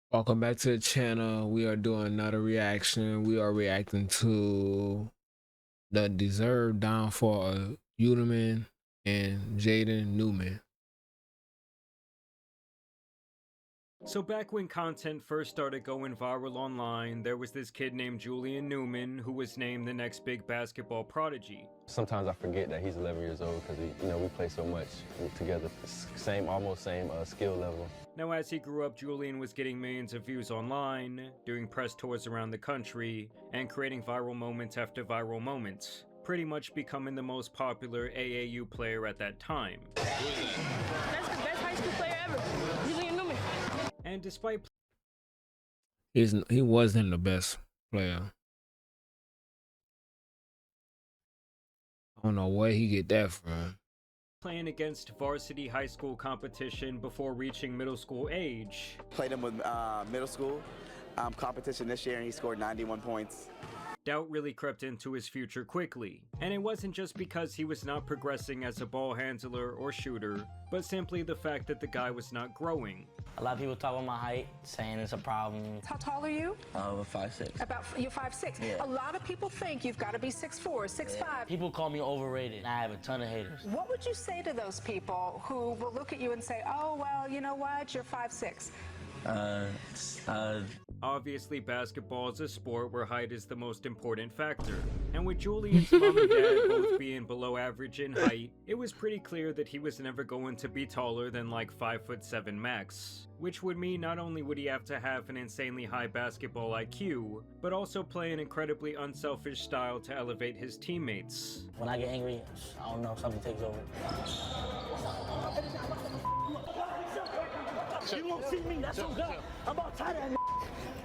Welcome back to the channel. We are doing another reaction. We are reacting to the deserved downfall of Uterman and Jaden Newman. So back when content first started going viral online, there was this kid named Julian Newman who was named the next big basketball prodigy. Sometimes I forget that he's 11 years old because we play so much together, almost same skill level. Now as he grew up, Julian was getting millions of views online, doing press tours around the country, and creating viral moments after viral moments, pretty much becoming the most popular AAU player at that time. That's the best high school player ever, Julian Newman. And despite He wasn't the best player. I don't know where he get that from. playing against varsity high school competition before reaching middle school age, Played him with middle school competition this year, and he scored 91 points. doubt really crept into his future quickly. And it wasn't just because he was not progressing as a ball handler or shooter, but simply the fact that the guy was not growing. A lot of people talk about my height, saying it's a problem. How tall are you? 5'6". You're 5'6". Yeah. A lot of people think you've got to be 6'4", 6'5". People call me overrated. I have a ton of haters. What would you say to those people who will look at you and say, "Oh, well, you know what? You're 5'6". Obviously, basketball is a sport where height is the most important factor. And with Julian's mom and dad both being below average in height, it was pretty clear that he was never going to be taller than like 5'7" max. Which would mean not only would he have to have an insanely high basketball IQ, but also play an incredibly unselfish style to elevate his teammates. When I get angry, I don't know, something takes over. You won't see me, that's on God. I'm about tired of that.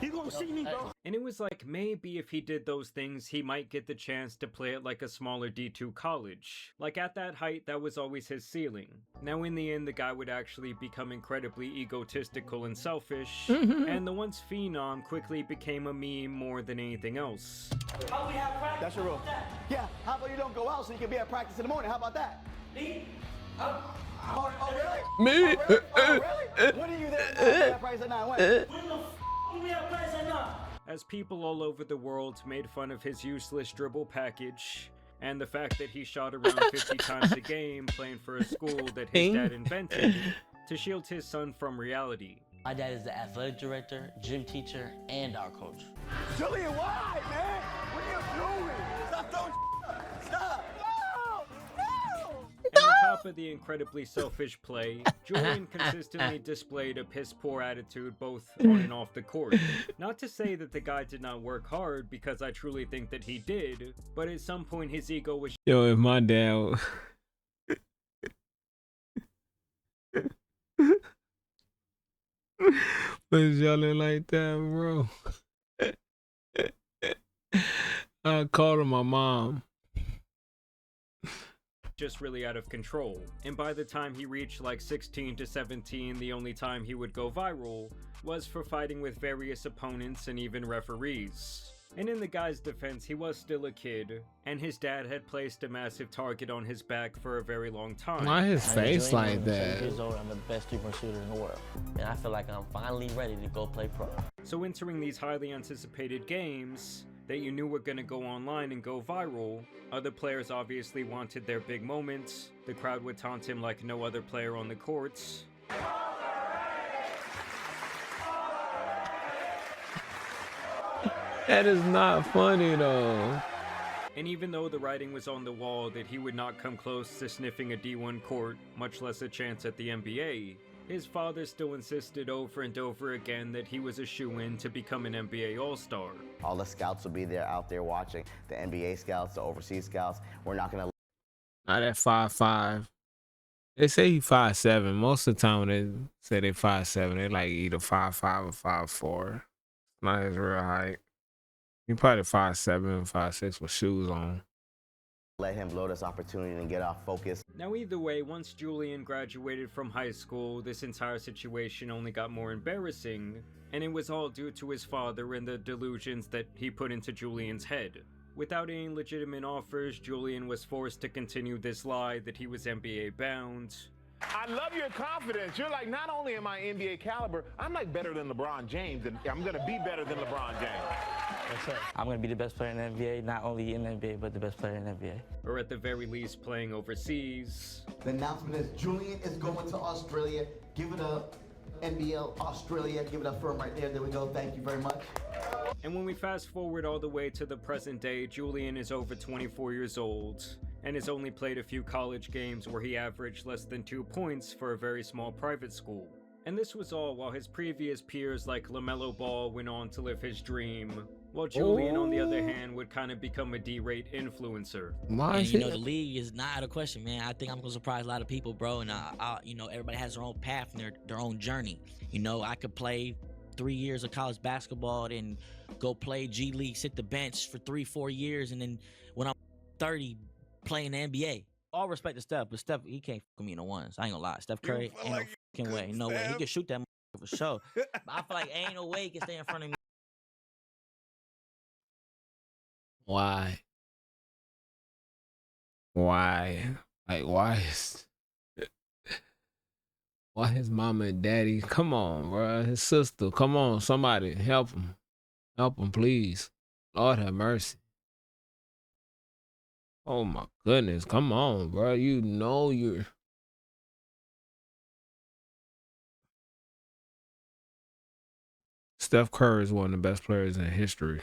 You gonna see me, bro. And it was like, maybe if he did those things, he might get the chance to play at like a smaller D2 college. Like at that height, that was always his ceiling. Now in the end, the guy would actually become incredibly egotistical and selfish, and the once phenom quickly became a meme more than anything else. How we have practice? That's your rule. Yeah, how about you don't go out so you can be at practice in the morning? How about that? Me? Oh, really? Me? Oh, really? Oh, really? When are you there at practice at 9? When? When the we have practice at 9? As people all over the world made fun of his useless dribble package, and the fact that he shot around 50 times a game playing for a school that his dad invented to shield his son from reality. My dad is the athletic director, gym teacher, and our coach. Julian, why, man? What are you doing? Stop throwing Stop! No! And on top of the incredibly selfish play, Julian consistently displayed a piss-poor attitude both on and off the court. Not to say that the guy did not work hard, because I truly think that he did, but at some point his ego was Yo, if my dad was yelling like that, bro, I called her my mom. just really out of control. And by the time he reached like 16 to 17, the only time he would go viral was for fighting with various opponents and even referees. And in the guy's defense, he was still a kid, and his dad had placed a massive target on his back for a very long time. Why his I'm face Julian like Newman, 7 that? years old, I'm the best three-point shooter in the world. And I feel like I'm finally ready to go play pro. So entering these highly anticipated games that you knew were going to go online and go viral, other players obviously wanted their big moments, the crowd would taunt him like no other player on the courts, That is not funny though. and even though the writing was on the wall that he would not come close to sniffing a D1 court, much less a chance at the NBA, his father still insisted over and over again that he was a shoo-in to become an NBA All-Star. All the scouts will be there out there watching, the NBA scouts, the overseas scouts. We're not going to Not at 5'5". They say he 5'7". Most of the time when they say they 5'7", they like either 5'5" or 5'4". Not his real height. He probably 5'7", 5'6" with shoes on. let him blow this opportunity and get off focus. Now either way, once Julian graduated from high school, this entire situation only got more embarrassing, and it was all due to his father and the delusions that he put into Julian's head. Without any legitimate offers, Julian was forced to continue this lie that he was NBA bound, I love your confidence. You're like, not only am I NBA caliber, I'm like better than LeBron James, and I'm gonna be better than LeBron James. I'm going to be the best player in the NBA, not only in the NBA, but the best player in the NBA. Or at the very least playing overseas. The announcement is Julian is going to Australia. Give it up, NBL Australia. Give it up for him right there. There we go. Thank you very much. And when we fast forward all the way to the present day, Julian is over 24 years old and has only played a few college games where he averaged less than 2 points for a very small private school. And this was all while his previous peers like LaMelo Ball went on to live his dream, while Julian, on the other hand, would kind of become a D-rate influencer. And, you know, the league is not out of question, man. I think I'm gonna surprise a lot of people, bro. And you know, everybody has their own path and their own journey. You know, I could play 3 years of college basketball, then go play G League, sit the bench for 3-4 years, and then when I'm 30, play in the NBA. All respect to Steph, but Steph, he can't fuck me in the ones. I ain't gonna lie. Steph Curry ain't no fucking way. No way. He can shoot that for sure. But I feel like ain't no way he can stay in front of me. Why? Like, why his mama and daddy? Come on, bro. His sister. Come on, somebody help him. Help him, please. Lord have mercy. Oh my goodness. Come on, bro. You know you're. Steph Curry is one of the best players in history.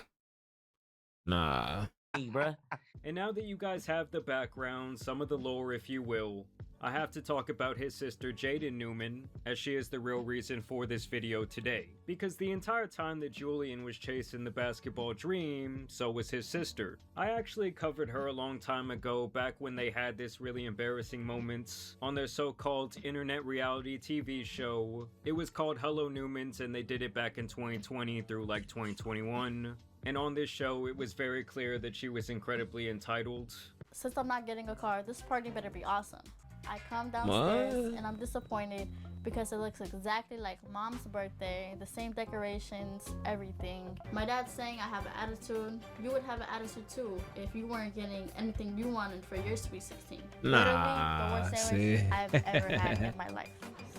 Nah. And now that you guys have the background, some of the lore if you will, I have to talk about his sister Jaden Newman, as she is the real reason for this video today. Because the entire time that Julian was chasing the basketball dream, so was his sister. I actually covered her a long time ago, back when they had this really embarrassing moments on their so-called internet reality TV show. It was called Hello Newmans, and they did it back in 2020 through like 2021. And on this show, it was very clear that she was incredibly entitled. Since I'm not getting a car, this party better be awesome. I come downstairs and I'm disappointed because it looks exactly like Mom's birthday, the same decorations, everything. My dad's saying I have an attitude. You would have an attitude too if you weren't getting anything you wanted for your Sweet 16. Nah, Literally, the worst sandwich I've ever had in my life.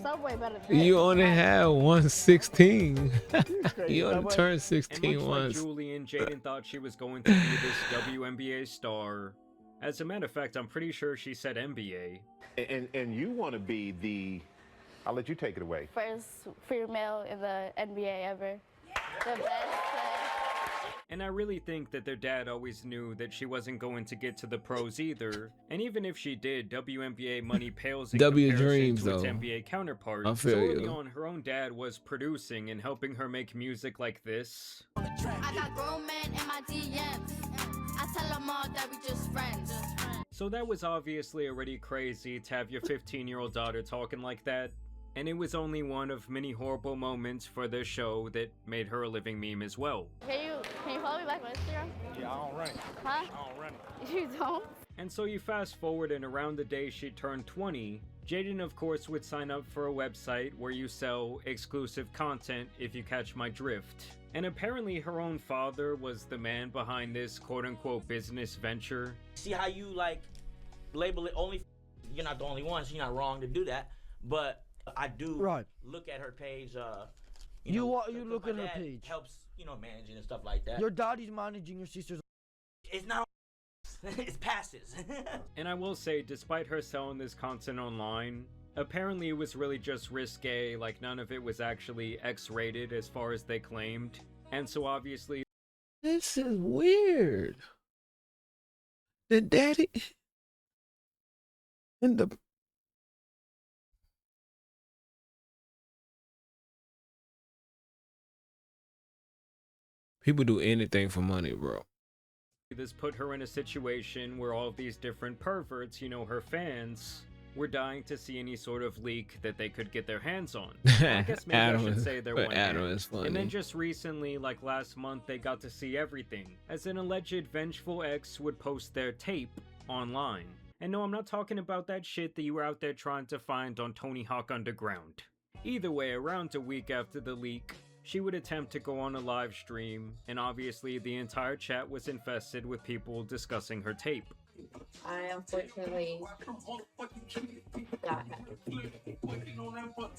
Subway better than You only had 116. You only But- turned 16 and much once. like Julian, Jaden thought she was going to be this WNBA star. As a matter of fact, I'm pretty sure she said NBA. And you want to be the. I'll let you take it away. First female in the NBA ever. The best And I really think that their dad always knew that she wasn't going to get to the pros either. And even if she did, WNBA money pales in W comparison dreams, to its though. NBA counterpart. I So feel early you. on, her own dad was producing and helping her make music like this. I got grown men in my DMs. I tell them all that we just friends. So that was obviously already crazy to have your 15-year-old daughter talking like that. And it was only one of many horrible moments for the show that made her a living meme as well. Can you follow me back on Instagram? Yeah, I don't run it. Huh? I don't run it. You don't? And so you fast forward, and around the day she turned 20, Jaden of course would sign up for a website where you sell exclusive content, if you catch my drift. And apparently her own father was the man behind this quote-unquote business venture. See how you like label it only? You're not the only one, so you're not wrong to do that. But I do look at her page. You look at her dad page. Helps, you know, managing and stuff like that. Your daddy's managing your sister's. It's not. It's passes. And I will say, despite her selling this content online, apparently it was really just risque, like none of it was actually X-rated as far as they claimed. And so obviously This is weird. The daddy and the people do anything for money, bro. this put her in a situation where all of these different perverts, you know, her fans, were dying to see any sort of leak that they could get their hands on. Well, I guess maybe Adam I should is- say their but one Adam hand. is funny. And then just recently, like last month, they got to see everything, as an alleged vengeful ex would post their tape online. And no, I'm not talking about that shit that you were out there trying to find on Tony Hawk Underground. Either way, around a week after the leak, she would attempt to go on a live stream, and obviously the entire chat was infested with people discussing her tape. I unfortunately got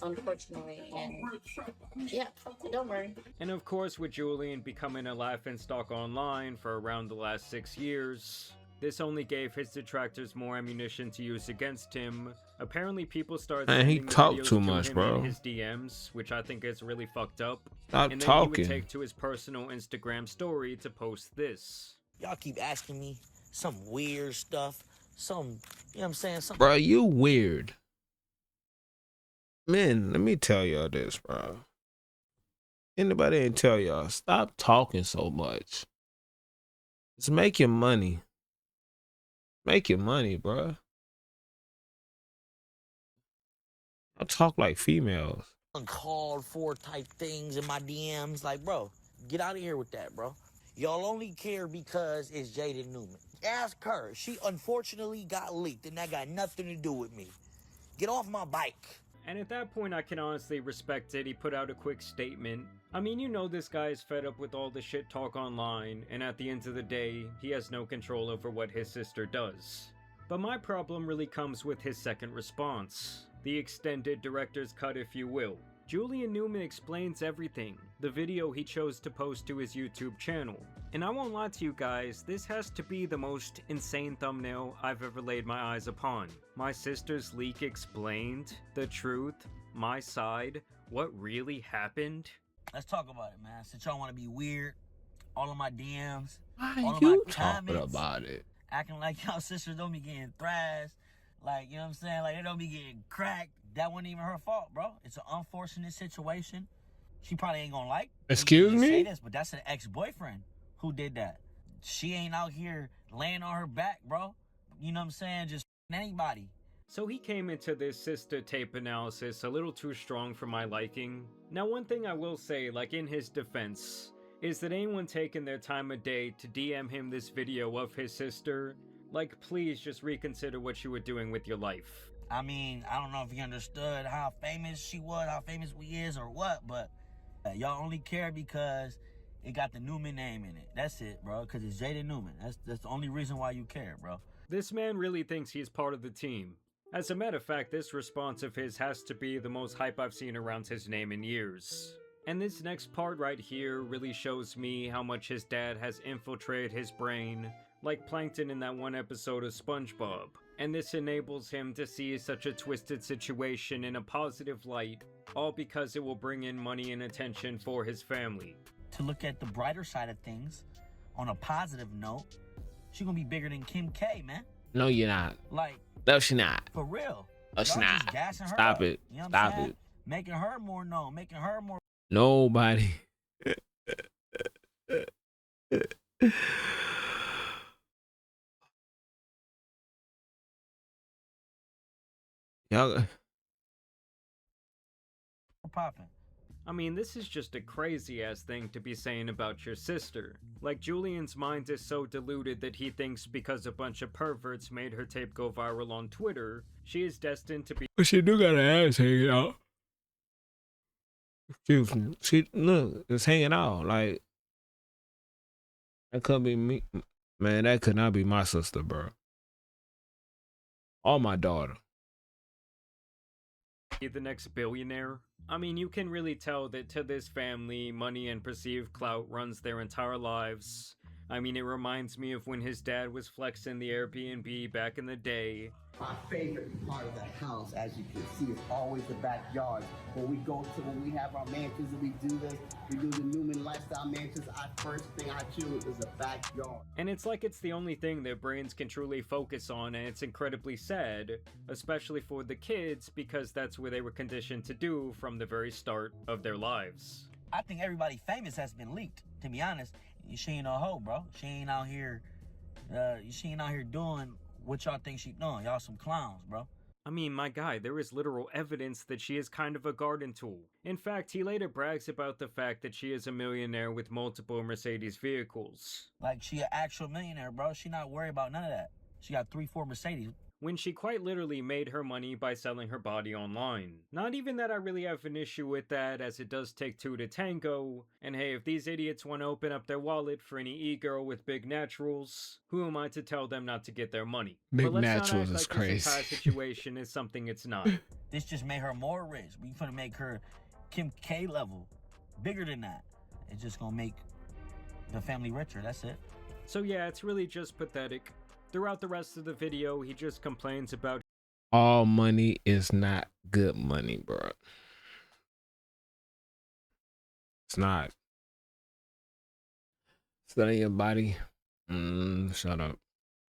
unfortunately, and yeah, don't worry. And of course, with Julian becoming a laughingstock online for around the last 6 years, this only gave his detractors more ammunition to use against him. Apparently, people started Man, he sending the talk videos too to much, him in bro. his DMs, which I think is really fucked up. Stop And then he would talking. take to his personal Instagram story to post this. Y'all keep asking me some weird stuff, some, you know what I'm saying? Some Bro, you weird. Man, let me tell y'all this, bro. Anybody ain't tell y'all, stop talking so much. Just make your money. Make your money, bro. I talk like females. uncalled for type things in my DMs. Like, bro, get out of here with that, bro. Y'all only care because it's Jaden Newman. Ask her. She unfortunately got leaked, and that got nothing to do with me. Get off my bike. And at that point, I can honestly respect it. He put out a quick statement. I mean, you know this guy is fed up with all the shit talk online, and at the end of the day, he has no control over what his sister does. But my problem really comes with his second response. The extended director's cut, if you will. Julian Newman explains everything, the video he chose to post to his YouTube channel. And I won't lie to you guys, this has to be the most insane thumbnail I've ever laid my eyes upon. My sister's leak explained, the truth, my side, what really happened. Let's talk about it, man. Since y'all want to be weird, all of my DMs, Why all of you my talking comments, about it? acting like y'all sisters don't be getting thrashed. Like, you know what I'm saying? Like, they don't be getting cracked. That wasn't even her fault, bro. It's an unfortunate situation. She probably ain't gonna like. Excuse me? Say this, but that's an ex-boyfriend who did that. She ain't out here laying on her back, bro. You know what I'm saying? Just anybody. So he came into this sister tape analysis a little too strong for my liking. Now, one thing I will say, like in his defense, is that anyone taking their time of day to DM him this video of his sister, like, please just reconsider what you were doing with your life. I mean, I don't know if he understood how famous she was, how famous we is, or what, but y'all only care because it got the Newman name in it. That's it, bro, because it's Jaden Newman. That's the only reason why you care, bro. This man really thinks he's part of the team. As a matter of fact, this response of his has to be the most hype I've seen around his name in years. And this next part right here really shows me how much his dad has infiltrated his brain, like Plankton in that one episode of SpongeBob. And this enables him to see such a twisted situation in a positive light, all because it will bring in money and attention for his family. To look at the brighter side of things, on a positive note, she gonna be bigger than Kim K, man. No, you're not. Like, no, she not. For real. No, she not. Gassing her Stop up. it. You know what Stop I'm saying? it. Making her more known, making her more. Nobody. Y'all. Popping. I mean, this is just a crazy ass thing to be saying about your sister. Like, Julian's mind is so deluded that he thinks because a bunch of perverts made her tape go viral on Twitter, she is destined to be. But she do got her ass hanging out. Excuse me. She look, it's hanging out. Like, that could be me. Man, that could not be my sister, bro. Or my daughter. The next billionaire. I mean, you can really tell that to this family, money and perceived clout runs their entire lives. I mean, it reminds me of when his dad was flexing the Airbnb back in the day. My favorite part of the house, as you can see, is always the backyard. When we have our mansions and we do this, we do the Newman lifestyle mansions, our first thing I choose is the backyard. And it's like it's the only thing their brains can truly focus on, and it's incredibly sad, especially for the kids, because that's where they were conditioned to do from the very start of their lives. I think everybody famous has been leaked, to be honest. She ain't no hoe, bro. She ain't out here doing what y'all think she doing. Y'all some clowns, bro. I mean, my guy, there is literal evidence that she is kind of a garden tool. In fact, he later brags about the fact that she is a millionaire with multiple Mercedes vehicles. Like, she an actual millionaire, bro. She not worried about none of that. She got 3-4 Mercedes. when she quite literally made her money by selling her body online. Not even that I really have an issue with that, as it does take two to tango, and hey, if these idiots want to open up their wallet for any e-girl with big naturals, who am I to tell them not to get their money? Big But let's not naturals act is like this entire crazy. situation is something it's not. This just made her more rich. We finna make her Kim K level, bigger than that. It's just gonna make the family richer, that's it. So yeah, it's really just pathetic. Throughout the rest of the video, he just complains about All money is not good money, bro. It's not. Study your body. Shut up.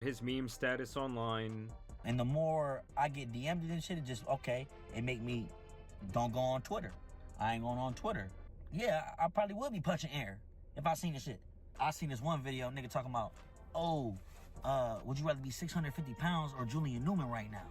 his meme status online. And the more I get DM'd and shit, it just, okay, it make me don't go on Twitter. I ain't going on Twitter. Yeah, I probably would be punching air if I seen this shit. I seen this one video, nigga talking about, would you rather be 650 pounds or Julian Newman right now?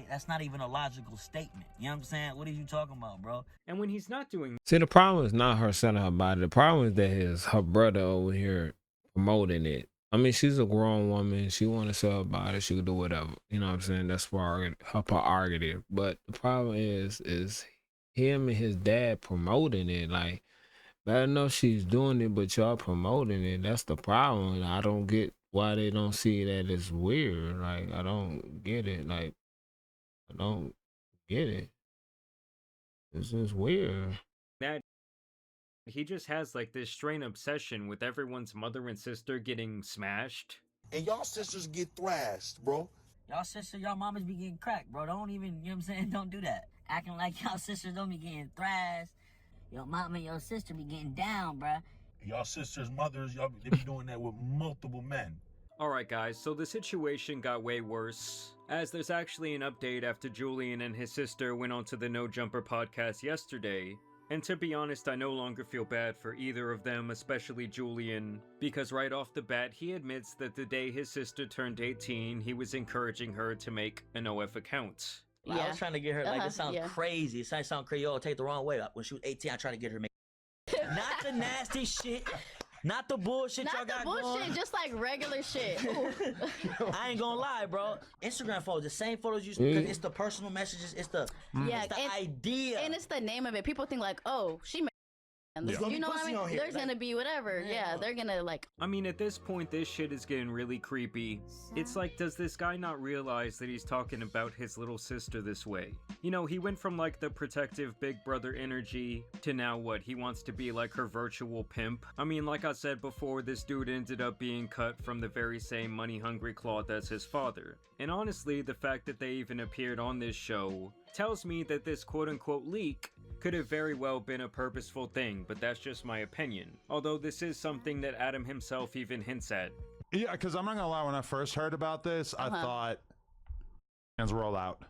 That's not even a logical statement. You know what I'm saying? What are you talking about, bro? And when he's not doing... See, the problem is not her selling her body. The problem is that her brother over here promoting it. I mean, she's a grown woman. She want to sell her body. She can do whatever. You know what I'm saying? That's her prerogative. But the problem is him and his dad promoting it. Like, I know she's doing it, but y'all promoting it. That's the problem. I don't get why they don't see that as weird. Like, I don't get it. Like, I don't get it. This is weird. That he just has like this strange obsession with everyone's mother and sister getting smashed. And y'all sisters get thrashed, bro. Y'all sisters, y'all mamas be getting cracked, bro. Don't even, you know what I'm saying? Don't do that. Acting like y'all sisters don't be getting thrashed. Your mama and your sister be getting down, bruh. Y'all sisters, mothers, they be doing that with multiple men. Alright guys, so the situation got way worse, as there's actually an update after Julian and his sister went onto the No Jumper podcast yesterday. And to be honest, I no longer feel bad for either of them, especially Julian, because right off the bat, he admits that the day his sister turned 18, he was encouraging her to make an OF account. Like, I was trying to get her, like, this sounds crazy. It sounds crazy. Oh, take it the wrong way. When she was 18, I tried to get her to make not the nasty shit. Not the bullshit y'all got going. Not the bullshit, just like regular shit. I ain't gonna lie, bro. Instagram photos, the same photos you because it's the personal messages, it's the idea. And it's the name of it. People think like, oh, she made you know what I mean? There's gonna be whatever. Yeah, they're gonna like... I mean, at this point, this shit is getting really creepy. It's like, does this guy not realize that he's talking about his little sister this way? You know, he went from like the protective big brother energy to now what? He wants to be like her virtual pimp? I mean, like I said before, this dude ended up being cut from the very same money-hungry cloth as his father. And honestly, the fact that they even appeared on this show tells me that this quote-unquote leak could have very well been a purposeful thing, but that's just my opinion. Although this is something that Adam himself even hints at. Yeah, because I'm not gonna lie, when I first heard about this, I thought hands roll out.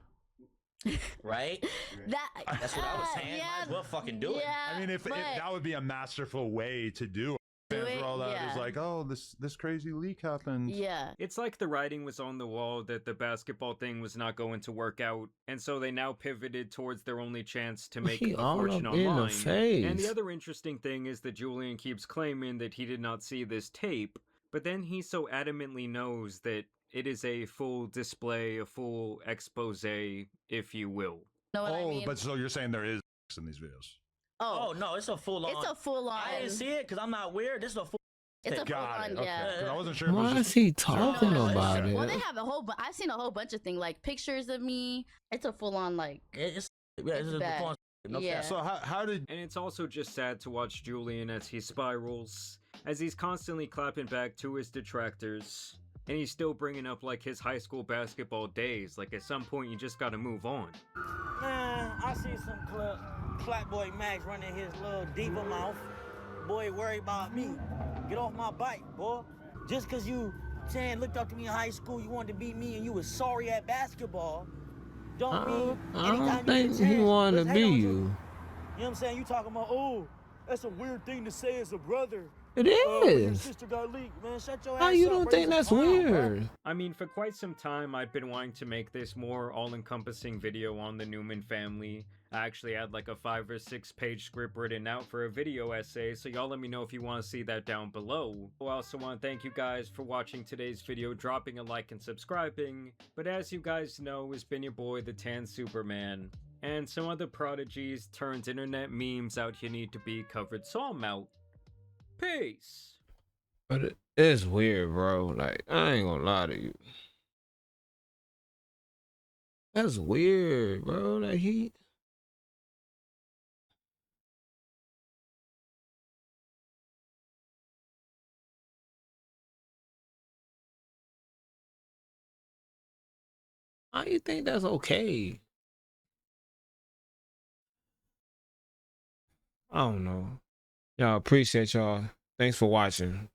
Right? That's what I was saying. Might as well fucking do it. I mean, if that would be a masterful way to do it. Hands roll out is like, oh, this crazy leak happened. Yeah. It's like the writing was on the wall that the basketball thing was not going to work out, and so they now pivoted towards their only chance to make a fortune online. And the other interesting thing is that Julian keeps claiming that he did not see this tape, but then he so adamantly knows that it is a full display, a full expose, if you will. Know what I mean? But so you're saying there is in these videos? Oh no, it's a full on. It's a full on. I didn't see it because I'm not weird. This is a full. It's a full on, yeah. I wasn't sure. Why is he talking about it? Well, they have a whole. I've seen a whole bunch of things, like pictures of me. It's a full on, like. It's bad. Yeah. So how did? And it's also just sad to watch Julian as he spirals, as he's constantly clapping back to his detractors, and he's still bringing up like his high school basketball days. Like at some point, you just gotta move on. Man, I see some Flat Boy Max running his little diva mouth. Boy, worry about me. Get off my bike, boy. Just cause you looked up to me in high school, you wanted to beat me, and you was sorry at basketball. Don't mean I don't think he wanted to be you. You know what I'm saying? You talking about, oh, that's a weird thing to say as a brother. It Your is. sister got leaked, man. Shut your How ass you up, don't bro. think You's a that's clown, bro. weird? I mean, for quite some time, I'd been wanting to make this more all-encompassing video on the Newman family. I actually had like a 5 or 6 page script written out for a video essay, so y'all let me know if you want to see that down below. I also want to thank you guys for watching today's video, dropping a like and subscribing. But as you guys know, it's been your boy, the Tan Superman. And some other prodigies turned internet memes out you need to be covered, so I'm out. Peace! But it is weird, bro. Like, I ain't gonna lie to you. That's weird, bro. Like, how you think that's okay? I don't know. Y'all, appreciate y'all. Thanks for watching.